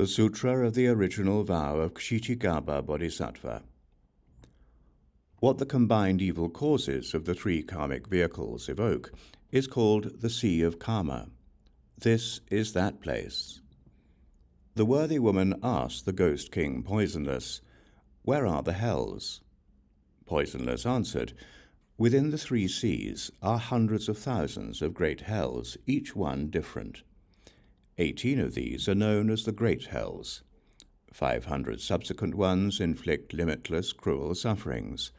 The Sutra of the Original Vow of Kṣitigarbha Bodhisattva. What the combined evil causes of the three karmic vehicles evoke is called the Sea of Karma. This is that place. The worthy woman asked the ghost king Poisonless, "Where are the hells?" Poisonless answered, "Within the three seas are hundreds of thousands of great hells, each one different. 18 of these are known as the great hells. 500 subsequent ones inflict limitless cruel sufferings.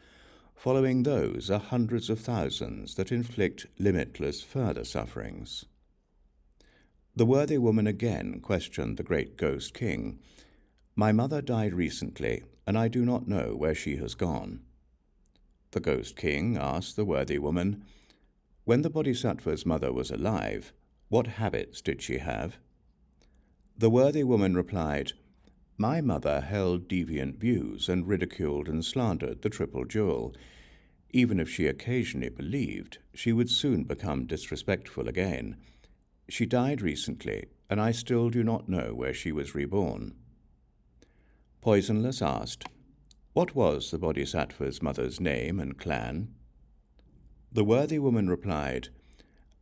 Following those are hundreds of thousands that inflict limitless further sufferings." The worthy woman again questioned the great ghost king, "My mother died recently, and I do not know where she has gone." The ghost king asked the worthy woman, "When the Bodhisattva's mother was alive, what habits did she have?" The worthy woman replied, "My mother held deviant views and ridiculed and slandered the Triple Jewel. Even if she occasionally believed, she would soon become disrespectful again. She died recently, and I still do not know where she was reborn." Poisonless asked, "What was the Bodhisattva's mother's name and clan?" The worthy woman replied,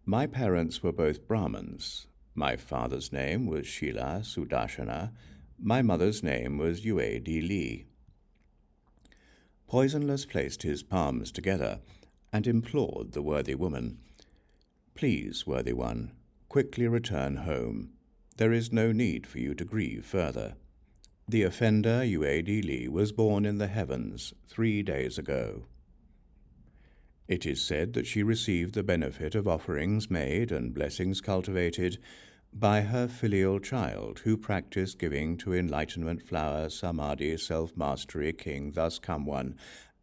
"My parents were both Brahmins. My father's name was Shila Sudarshana. My mother's name was Yue Di Li." Poisonless placed his palms together and implored the worthy woman, "Please, worthy one, quickly return home. There is no need for you to grieve further. The offender Yue Di Li was born in the heavens 3 days ago." It is said that she received the benefit of offerings made and blessings cultivated by her filial child who practiced giving to enlightenment flower, samadhi, self-mastery, king, thus come one,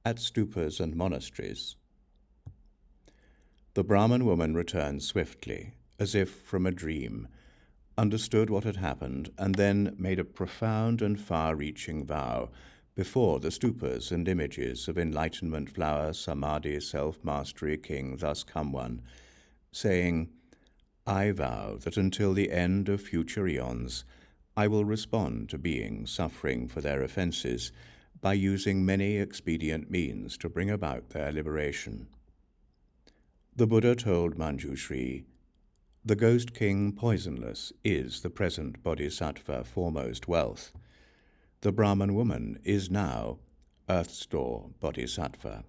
at stupas and monasteries. The Brahman woman returned swiftly, as if from a dream, understood what had happened, and then made a profound and far-reaching vow before the stupas and images of enlightenment flower, samadhi, self-mastery, king, thus come one, saying, "I vow that until the end of future eons, I will respond to beings suffering for their offenses by using many expedient means to bring about their liberation." The Buddha told Manjushri, "The ghost king Poisonless is the present Bodhisattva foremost wealth. The Brahman woman is now Earth Store Bodhisattva."